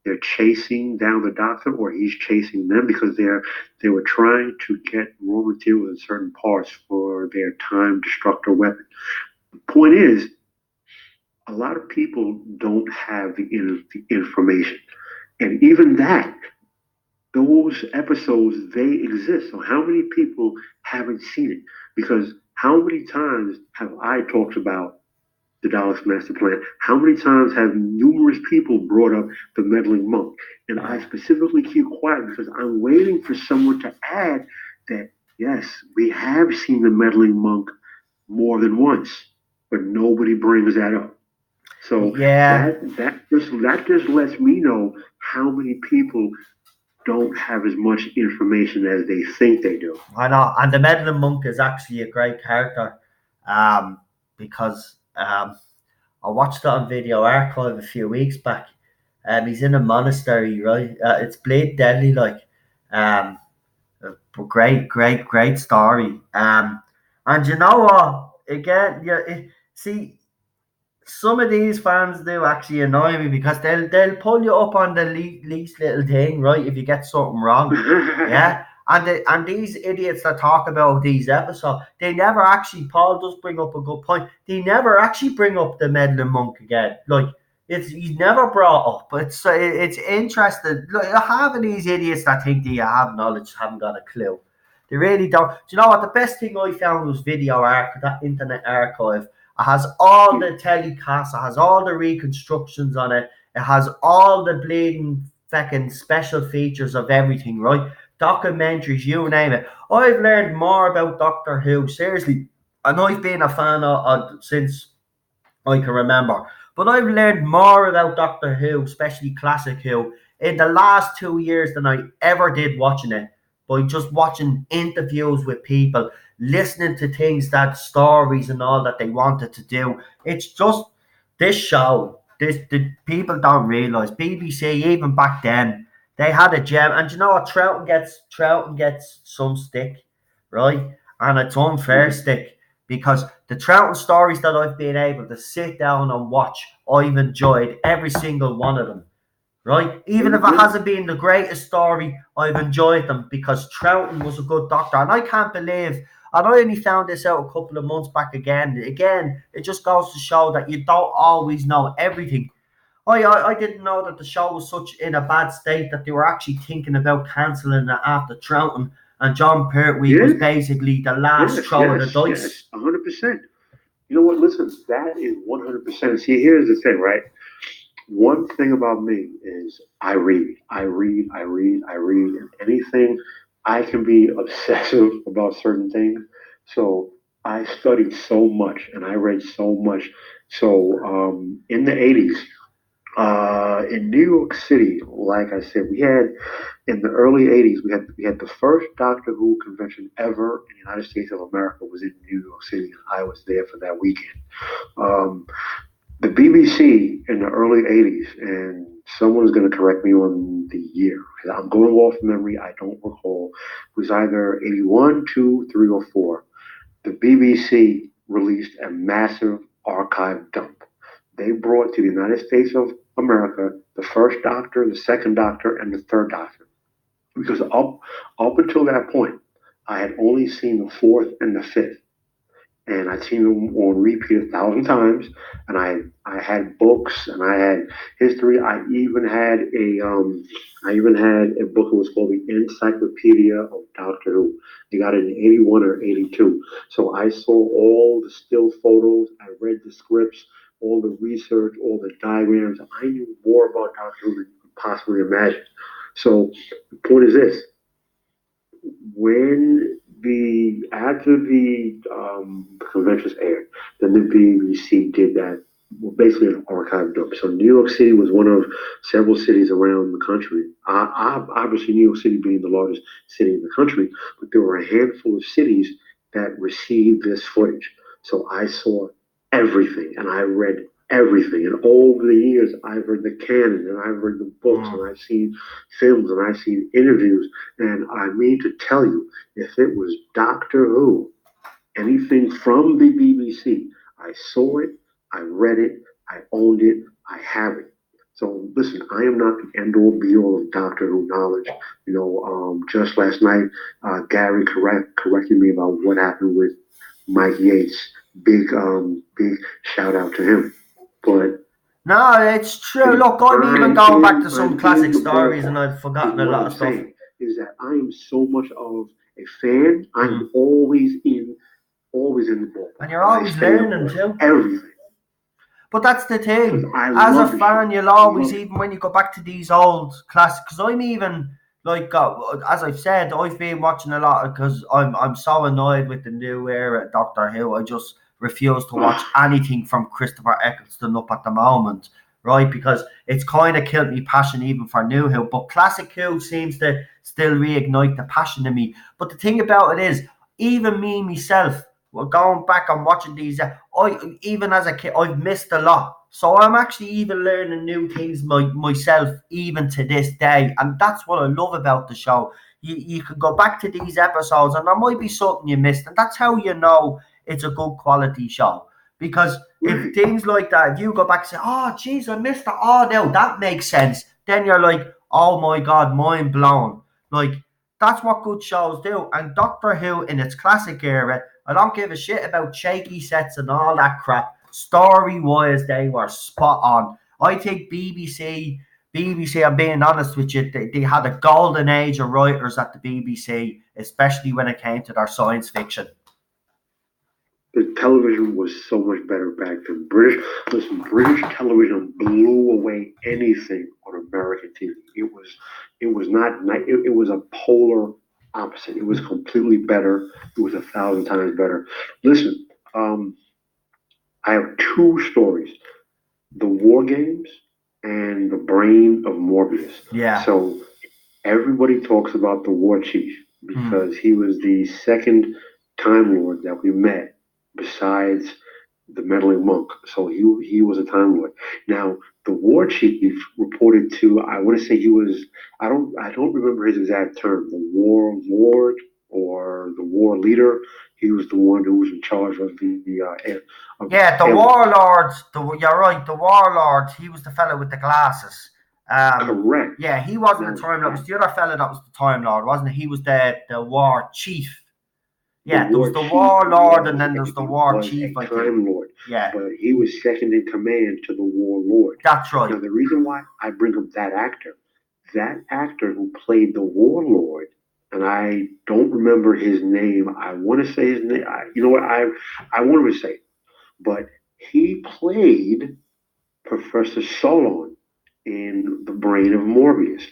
They're chasing down the doctor, or he's chasing them because they were trying to get raw material in certain parts for their time destructor weapon. Point is, a lot of people don't have the information, and even that, those episodes they exist. So how many people haven't seen it? Because how many times have I talked about the Dallas Master Plan? How many times have numerous people brought up the meddling monk? And I specifically keep quiet because I'm waiting for someone to add that yes, we have seen the meddling monk more than once, but nobody brings that up. So Yeah, that just lets me know how many people don't have as much information as they think they do. I know. And the meddling monk is actually a great character, because I watched it on Video Archive a few weeks back. He's in a monastery, right? It's Blade Deadly, like, um, great story. And you know what? Again, see, some of these fans do actually annoy me, because they'll pull you up on the least little thing, right? If you get something wrong, yeah. And these idiots that talk about these episodes, they never actually. Paul does bring up a good point. They never actually bring up the meddling monk again. Like, he's never brought up. It's interesting. Like, having these idiots that think they have knowledge haven't got a clue. They really don't. Do you know what? The best thing I found was Video Archive, that Internet Archive. It has all the telecasts. It has all the reconstructions on it. It has all the bleeding fucking special features of everything, right? Documentaries, you name it. I've learned more about Doctor Who, seriously, and I've been a fan of since I can remember. But I've learned more about Doctor Who, especially Classic Who, in the last 2 years than I ever did watching it. By just watching interviews with people, listening to things, that stories and all that they wanted to do. It's just this show. The people don't realise. BBC, even back then, they had a gem. And you know what? Troughton gets some stick, right? And it's unfair Mhm. stick, because the Troughton stories that I've been able to sit down and watch, I've enjoyed every single one of them. right? Even if it Yeah, hasn't been the greatest story, I've enjoyed them because Troughton was a good doctor, and I can't believe. And I only found this out a couple of months back again. Again, it just goes to show that you don't always know everything. I didn't know that the show was such in a bad state that they were actually thinking about cancelling it after Troughton, and John Pertwee was yeah, basically the last yes, throw of the yes, dice. yes, 100%. You know what? Listen, that is 100%. See, here's the thing, right? One thing about me is I read, and anything I can be obsessive about certain things. So I studied so much and I read so much. So in the 80s, in New York City, like I said, we had in the early 80s, we had the first Doctor Who convention ever in the United States of America was in New York City, and I was there for that weekend. Um, the BBC in the early 80s, and someone's going to correct me on the year. I'm going off memory. I don't recall. It was either 81, 2, 3, or 4. The BBC released a massive archive dump. They brought to the United States of America the first Doctor, the second Doctor, and the third Doctor. Because up until that point, I had only seen the fourth and the fifth, and I'd seen them on repeat 1,000 times. And I had books and I had history. I even had a book that was called the Encyclopedia of Doctor Who. They got it in 81 or 82. So I saw all the still photos. I read the scripts, all the research, all the diagrams. I knew more about Doctor Who than you could possibly imagine. So the point is this: when the after the conventions aired, then the BBC did that, well, basically an archive dump. So New York City was one of several cities around the country. Obviously, New York City being the largest city in the country, but there were a handful of cities that received this footage. So I saw everything and I read everything. And over the years, I've read the canon and I've read the books Mm. and I've seen films and I've seen interviews. And I mean to tell you, if it was Doctor Who, anything from the BBC, I saw it, I read it, I owned it, I have it. So listen, I am not the end all be all of Doctor Who knowledge. Just last night, Gary corrected me about what happened with Mike Yates. Big shout out to him. But No, it's true. Look, I'm even going back to some I'm in classic the stories, and ballpark. I've Is forgotten a what lot I'm of stuff. saying. Is that I am so much of a fan. Mm. I'm always in the And ballpark, you're and I always stay up learning on too. everything But that's the because thing. I As a love the show. fan, you'll I always, love it. even when you go back to these old classics, because I'm even like, as I've said, I've been watching a lot because I'm so annoyed with the new era of Doctor Who. I just refuse to watch Ah, anything from Christopher Eccleston up at the moment, right? Because it's kind of killed me passion even for New Who. But classic Who seems to still reignite the passion in me. But the thing about it is, even me myself, well, going back and watching these, I even as a kid, I've missed a lot. So I'm actually even learning new things myself, even to this day, and that's what I love about the show. You can go back to these episodes, and there might be something you missed, and that's how you know it's a good quality show. Because if right. things like that, if you go back and say, "Oh, geez, I missed it," oh no, that makes sense. Then you're like, "Oh my god, mind blown!" Like that's what good shows do. And Doctor Who in its classic era, I don't give a shit about shaky sets and all that crap. Story wise, they were spot on. I think BBC, I'm being honest with you, they had a golden age of writers at the BBC, especially when it came to their science fiction. The television was so much better back then. British television blew away anything on American TV. It was not it was a polar opposite. It was completely better. It was 1,000 times better. Listen, I have two stories: the War Games and the Brain of Morbius. Yeah. So everybody talks about the War Chief Mm. because he was the second Time Lord that we met, besides the meddling monk. So he was a Time Lord. Now the War Chief reported to, I want to say he was, I don't remember his exact term, the War Lord or the War Leader. He was the one who was in charge of of Yeah, the aliens. Warlord, you're right, the Warlord, he was the fellow with the glasses. Correct. Yeah, he wasn't the Now Time Lord. It was that the other fella that was the Time Lord, wasn't it? He was the war chief. the Yeah, there was war the chief warlord, and was then there's the a, war was chief, a I think. time lord, Yeah, but he was second in command to the warlord. that's right. Now the reason why I bring up that actor who played the warlord, and I don't remember his name. I want to say his name. You know what? I want to say, it, but he played Professor Solon in The Brain of Morbius.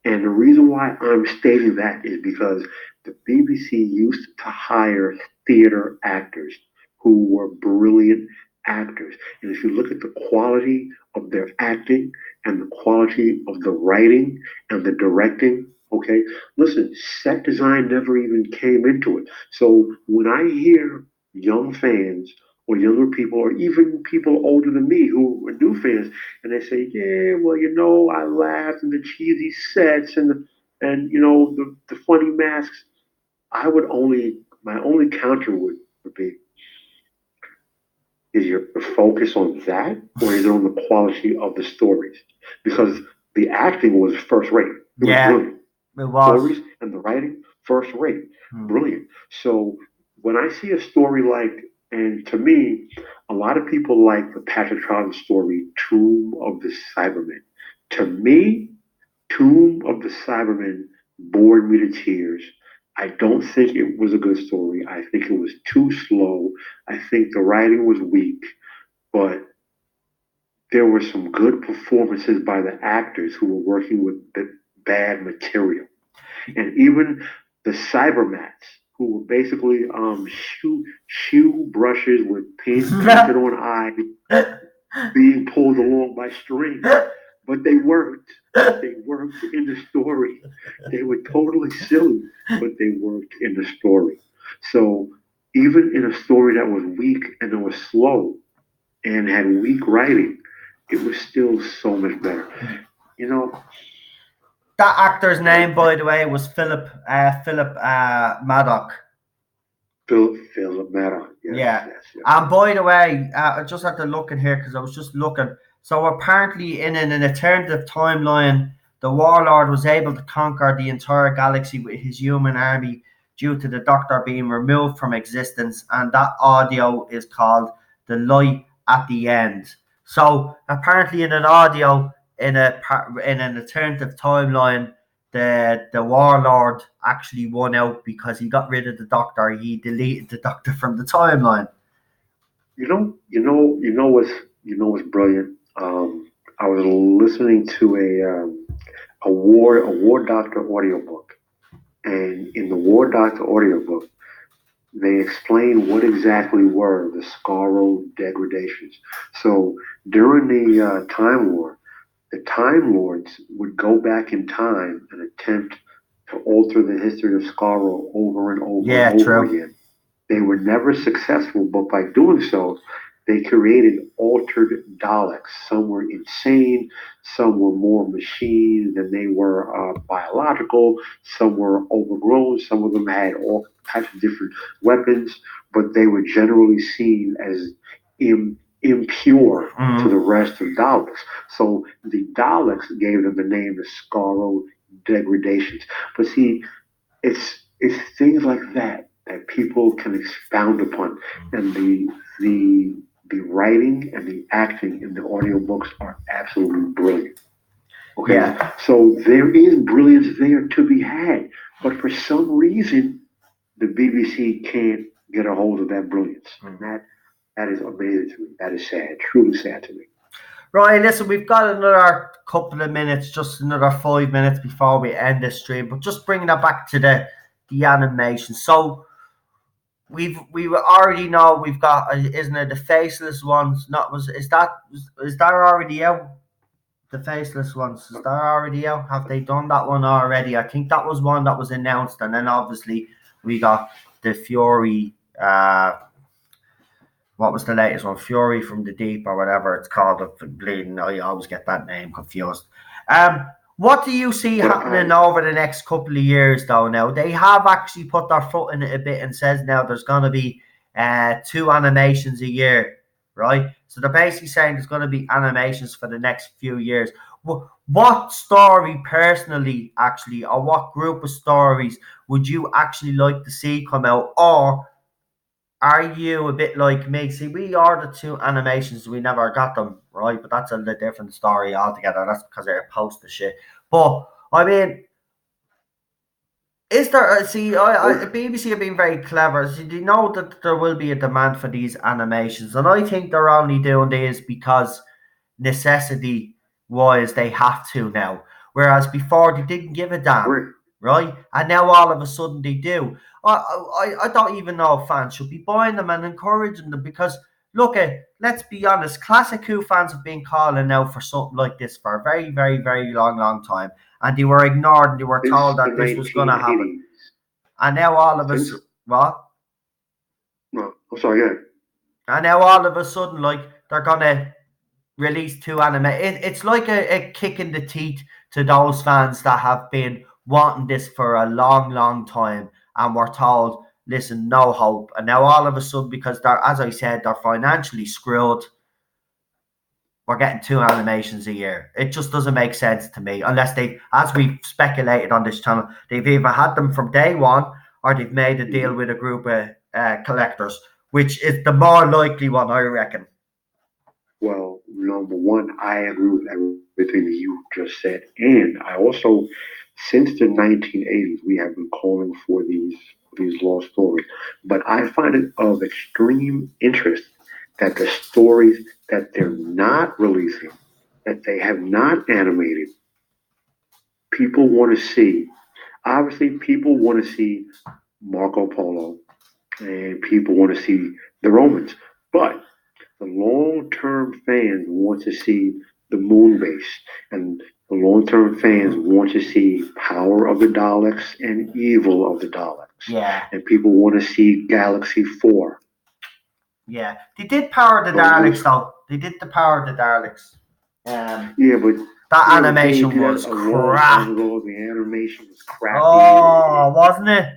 And the reason why I'm stating that is because the BBC used to hire theater actors who were brilliant actors. And if you look at the quality of their acting and the quality of the writing and the directing, okay, listen, set design never even came into it. So when I hear young fans or younger people or even people older than me who are new fans and they say, "Yeah, well, I laughed and the cheesy sets and the funny masks." I would only my only counter would be: is your focus on that, or is it on the quality of the stories? Because the acting was first rate. It was Yeah, brilliant. it was. Stories and the writing, first rate, Hmm. brilliant. So when I see a story and to me, a lot of people like the Patrick Troughton story, Tomb of the Cybermen. To me, Tomb of the Cybermen bored me to tears. I don't think it was a good story. I think it was too slow. I think the writing was weak, but there were some good performances by the actors who were working with the bad material. And even the cybermats, who were basically shoe brushes with painted on eyes being pulled along by strings. But they worked. They worked in the story. They were totally silly, but they worked in the story. So even in a story that was weak and it was slow and had weak writing, it was still so much better. You know, That actor's name, by the way, was Philip Maddock. Philip Matter. Yes, Yeah. yes, yes. And by the way, I just had to look in here because I was just looking. So apparently, in an alternative timeline, the warlord was able to conquer the entire galaxy with his human army due to the Doctor being removed from existence, and that audio is called "The Light at the End." So apparently, in an audio in an alternative timeline, the warlord actually won out because he got rid of the Doctor. He deleted the Doctor from the timeline. What's brilliant. I was listening to a War Doctor audiobook, and in the War Doctor audiobook, they explain what exactly were the Skaro degradations. So during the Time War, the Time Lords would go back in time and attempt to alter the history of Skaro over and over and Yeah, over true. again. They were never successful, but by doing so, they created altered Daleks. Some were insane, some were more machine than they were biological, some were overgrown, some of them had all types of different weapons, but they were generally seen as impure to the Mm. rest of Daleks. So the Daleks gave them the name the Skaro degradations. But see, it's things like that people can expound upon, and the the writing and the acting in the audiobooks are absolutely brilliant. Okay, Yeah. so there is brilliance there to be had, but for some reason the BBC can't get a hold of that brilliance, and Mm. that is amazing to me. That is sad, truly sad to me. Right, listen, we've got another couple of minutes, just another 5 minutes before we end this stream. But just bringing it back to the animation. So we already know we've got, isn't it, the faceless ones? Not was is that already out? The faceless ones, is that already out? Have they done that one already? I think that was one that was announced, and then obviously we got the Fury. What was the latest one? Fury from the Deep or whatever it's called. Of bleeding, I always get that name confused. What do you see But happening over the next couple of years, though? Now they have actually put their foot in it a bit and says now there's going to be two animations a year, right? So they're basically saying there's going to be animations for the next few years. what story personally, actually, or what group of stories would you actually like to see come out? Or are you a bit like me? See, we ordered two animations, we never got them, right? But that's a different story altogether. That's because they're post the shit. But I mean, is there? See, Oh, BBC have been very clever. See, they know that there will be a demand for these animations, and I think they're only doing this because necessity wise they have to now. Whereas before they didn't give a I damn, agree. right? And now all of a sudden they do. I don't even know if fans should be buying them and encouraging them because look at let's be honest, classic Who fans have been calling out for something like this for a very, very, very long time. And they were ignored and they were told Since the that this was gonna happen. 1980s. And now all of us Since what? no, I'm sorry. Yeah. And now all of a sudden, like they're gonna release two anime. It's like a kick in the teeth to those fans that have been wanting this for a long time and were told, listen, no hope. And now all of a sudden, because they're, as I said, they're financially screwed, we're getting two animations a year. It just doesn't make sense to me unless they, as we've speculated on this channel, they've either had them from day one or they've made a deal Mhm. with a group of collectors, which is the more likely one, I reckon. Well, number one, I agree with everything that you just said, and I also, since the 1980s, we have been calling for these lost stories. But I find it of extreme interest that the stories that they're not releasing, that they have not animated, people want to see. Obviously, people want to see Marco Polo, and people want to see the Romans, but the long-term fans want to see the moon base, and the long-term fans want to see Power of the Daleks and Evil of the Daleks, Yeah, and people want to see Galaxy 4. yeah. They did Power the But Daleks, with though. They did the Power the Daleks. Um, yeah, but that yeah, but they animation did that was a long time crap. ago. The animation was crappy. Oh, wasn't it?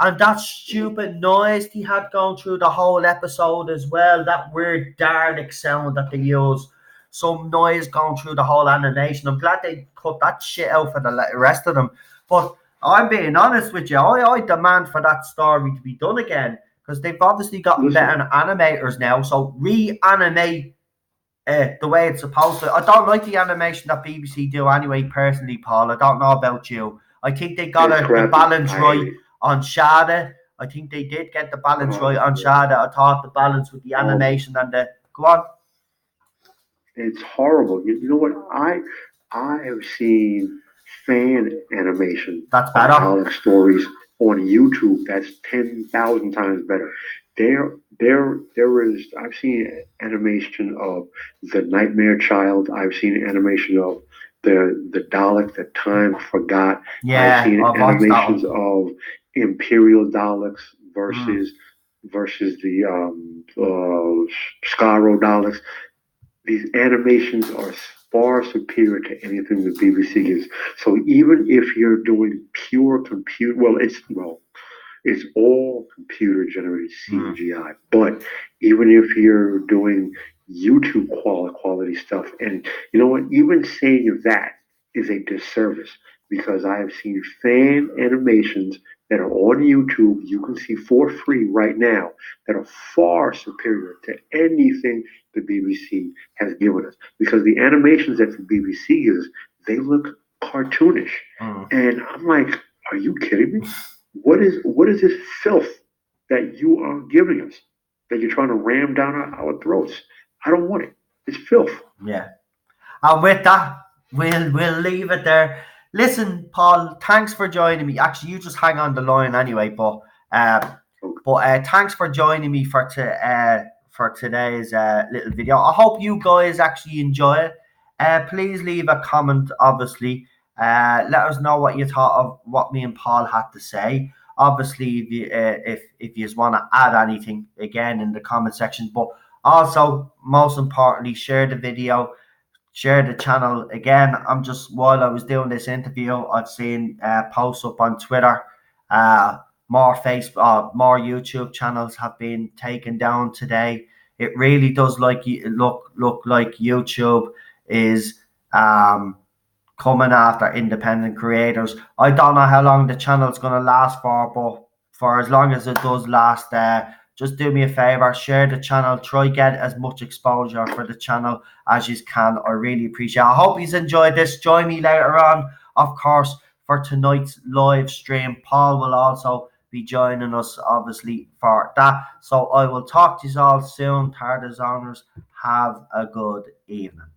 And that stupid noise he had going through the whole episode as well. That weird Dalek sound that they use. Some noise going through the whole animation. I'm glad they cut that shit out for the rest of them. But I'm being honest with you. I demand for that story to be done again because they've obviously gotten Listen, better animators now. So reanimate the way it's supposed to. I don't like the animation that BBC do anyway, personally, Paul. I don't know about you. I think they got it's the crappy. balance I hate right it. on Shada. I think they did get the balance right on Yeah. Shada. I thought the balance with the Horrible. animation and the go on. It's horrible. You know what? I have seen fan animation That's of better. Dalek stories on YouTube. That's 10,000 times better. There is. I've seen animation of the Nightmare Child. I've seen animation of the Dalek that time forgot. I've Yeah, seen I've watched that animations one. of Imperial Daleks Mm, versus the Skaro Daleks. These animations are far superior to anything the BBC gives. So even if you're doing pure compute, it's all computer generated mm, CGI. But even if you're doing YouTube quality stuff, and you know what, even saying that is a disservice because I have seen fan animations that are on YouTube you can see for free right now that are far superior to anything the BBC has given us. Because the animations that the BBC gives, they look cartoonish. mm. And I'm like, are you kidding me? What is this filth that you are giving us that you're trying to ram down our throats? I don't want it. It's filth. Yeah. And with that, we'll leave it there. Listen, Paul, thanks for joining me. Actually, you just hang on the line anyway, uh, Okay. thanks for joining me for today's little video. I hope you guys actually enjoy it. Please leave a comment, obviously. Let us know what you thought of what me and Paul had to say. Obviously, if you want to add anything again in the comment section, but also most importantly, share the video, share the channel. Again, I'm just while I was doing this interview, I've seen posts up on Twitter. More Facebook, more YouTube channels have been taken down today. It really does look like YouTube is um coming after independent creators. I don't know how long the channel's going to last for, but for as long as it does last, just do me a favor, share the channel, try get as much exposure for the channel as you can. I really appreciate it. I hope you enjoyed this. Join me later on, of course, for tonight's live stream. Paul will also be joining us, obviously, for that. So I will talk to you all soon. Tardis owners, have a good evening.